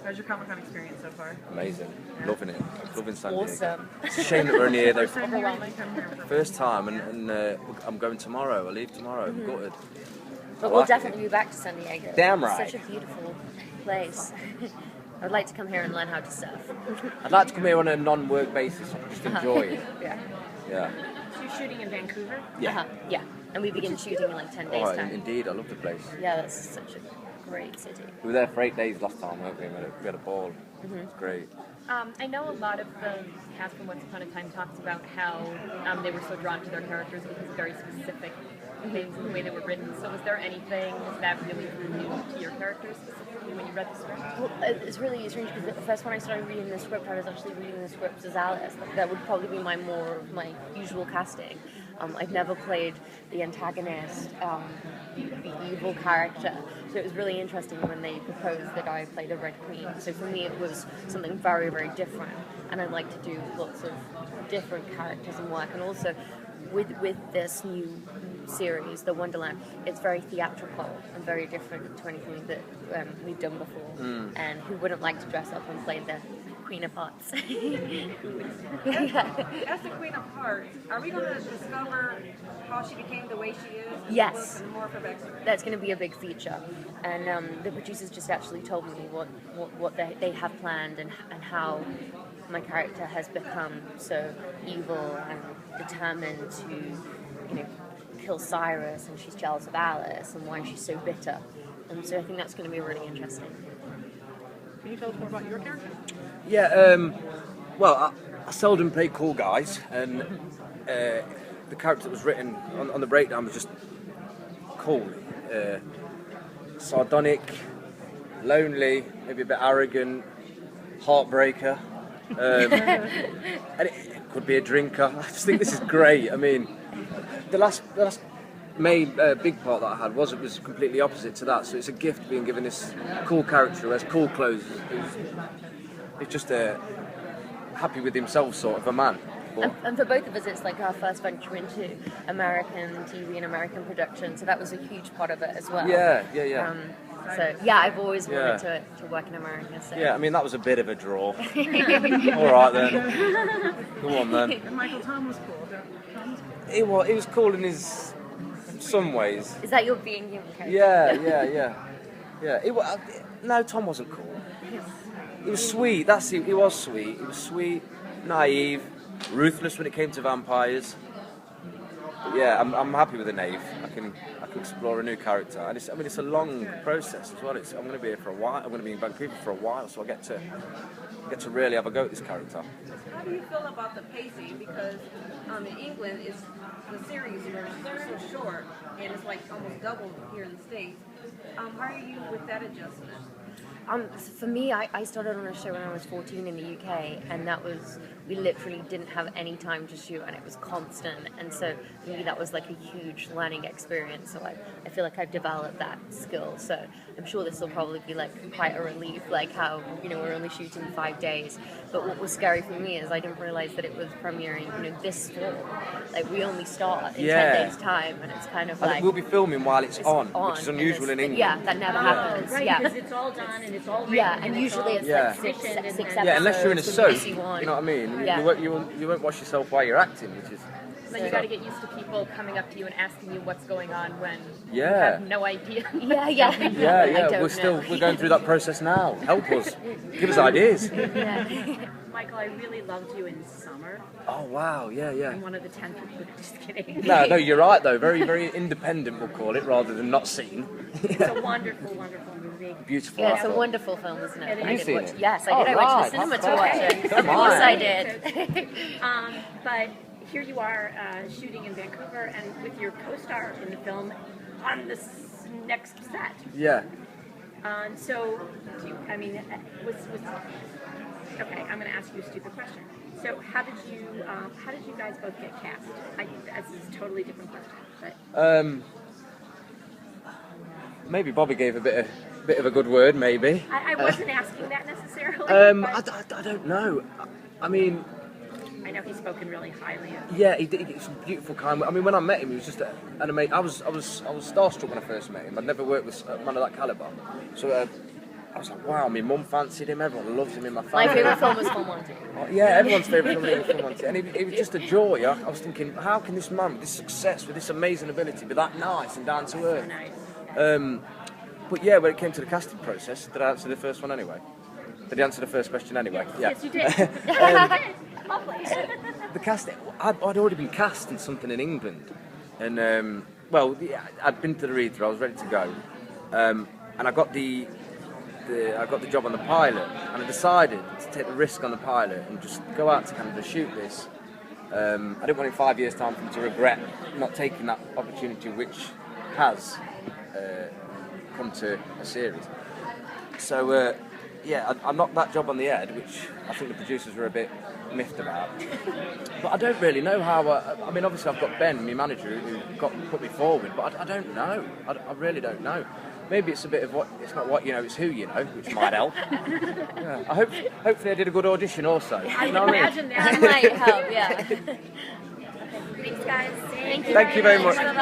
How's your Comic-Con experience so far? Amazing. Loving it. Loving San Diego. Awesome. It's a shame that we're only here though. Overwhelming. First time, and I'm going tomorrow. I leave tomorrow. I'm gutted. But we'll definitely be back to San Diego. Damn right. It's such a beautiful place. I'd like to come here and learn how to surf. I'd like to come here on a non-work basis, just enjoy it. Yeah. Yeah. So you're shooting in Vancouver? Yeah. Yeah. And we begin shooting in like 10 days' Oh, time. indeed, I love the place. Yeah, that's such a great city. We were there for 8 days last time, weren't we? We had a ball. It's great. I know a lot of the cast from Once Upon a Time talks about how they were so drawn to their characters because of very specific things in the way they were written. So was there anything that really drew you to your characters specifically when you read the script? Well, it's really strange because the first when I started reading the script, I was actually reading the script as Alice. That would probably be my usual casting. I've never played the antagonist, the evil character. So it was really interesting when they proposed that I play the Red Queen. So for me it was something very, very different. And I'd like to do lots of different characters and work. And also with this new series, the Wonderland, it's very theatrical and very different to anything that we've done before. And who wouldn't like to dress up and play the Queen of Hearts? As the Queen of Hearts, are we going to discover how she became the way she is? Yes. More of her backstory? That's going to be a big feature. And the producers just actually told me what they have planned and how my character has become so evil and determined to, kill Cyrus, and she's jealous of Alice, and why she's so bitter. And so I think that's going to be really interesting. Can you tell us more about your character? Yeah, well, I seldom play cool guys, and the character that was written on the breakdown was just cool. Sardonic, lonely, maybe a bit arrogant, heartbreaker. And it could be a drinker. I just think this is great. I mean, the last main big part that I had was completely opposite to that. So it's a gift being given this cool character who has cool clothes. It's just a happy with himself sort of a man. And for both of us, it's like our first venture into American TV and American production. So that was a huge part of it as well. Yeah. So yeah, I've always wanted to work in America. So. Yeah, I mean that was a bit of a draw. All right then. Go on then. And Michael Tom was cool. He was cool in some ways. Is that your being human character? Yeah. No, Tom wasn't cool. He was sweet. He was sweet. He was sweet, naive, ruthless when it came to vampires. But yeah, I'm happy with the Knave. I can explore a new character, and it's a long process as well. I'm going to be here for a while. I'm going to be in Vancouver for a while, so I get to really have a go at this character. How do you feel about the pacing? Because in England, the series are so short, and it's like almost double here in the States. How are you with that adjustment? For me, I started on a show when I was 14 in the UK, and we literally didn't have any time to shoot, and it was constant, and so for me that was like a huge learning experience. So I feel like I've developed that skill. So I'm sure this will probably be like quite a relief, like how we're only shooting 5 days. But what was scary for me is I didn't realize that it was premiering this fall. Like we only start in 10 days time, and it's kind of I think we'll be filming while it's on, which is and unusual in England. Yeah, that never happens. Right, yeah, because it's all done and it's all written. yeah, and usually it's like six episodes. Yeah, unless you're in a with soap, easy one. you know what I mean? Yeah. You won't wash yourself while you're acting, which is... Then you got to get used to people coming up to you and asking you what's going on when you Yeah. have no idea. Yeah. Yeah, we're going through that process now. Help us. Give us ideas. Michael, I really loved you in Summer. Oh, wow, yeah. I'm one of the 10 people. Just kidding. No, you're right, though. Very, very independent, we'll call it, rather than not seen. It's a wonderful, wonderful movie. Beautiful. Yeah, it's a wonderful film, isn't it? Have you seen it? Yes, I did. I went to the cinema to watch it. Of course I did. But here you are shooting in Vancouver and with your co-star in the film on this next set. Yeah. So, okay, I'm going to ask you a stupid question. So, how did you guys both get cast? This is a totally different question, but Maybe Bobby gave a bit of a good word. Maybe. I wasn't asking that necessarily. I don't know. I mean, I know he's spoken really highly of. yeah, he's a beautiful, kind. I mean, when I met him, he was just an amazing. I was starstruck when I first met him. I'd never worked with a man of that caliber. So I was like, wow, my mum fancied him, everyone loves him in my My family. favourite film was Full Monty. Yeah, everyone's favourite film was Full Monty. And it was just a joy. I was thinking, how can this man with this success, with this amazing ability, be that nice and down to earth? But yeah, when it came to the casting process, did I answer the first one anyway? Did I answer the first question anyway? Yeah. Yes, you did. The casting, I'd already been cast in something in England. And, I'd been to the read-through, I was ready to go. And I got the job on the pilot, and I decided to take the risk on the pilot and just go out to Canada, shoot this. I didn't want in 5 years' time for me to regret not taking that opportunity, which has come to a series. So, I knocked that job on the head, which I think the producers were a bit miffed about. But I don't really know how. I mean, obviously I've got Ben, my manager, who put me forward, but I don't know. I really don't know. Maybe it's a bit of it's not what you know, it's who you know, which might help. Yeah. Hopefully I did a good audition also. I can imagine that. That might help, yeah. Thanks, guys. Thank you Thank you very much. Bye-bye.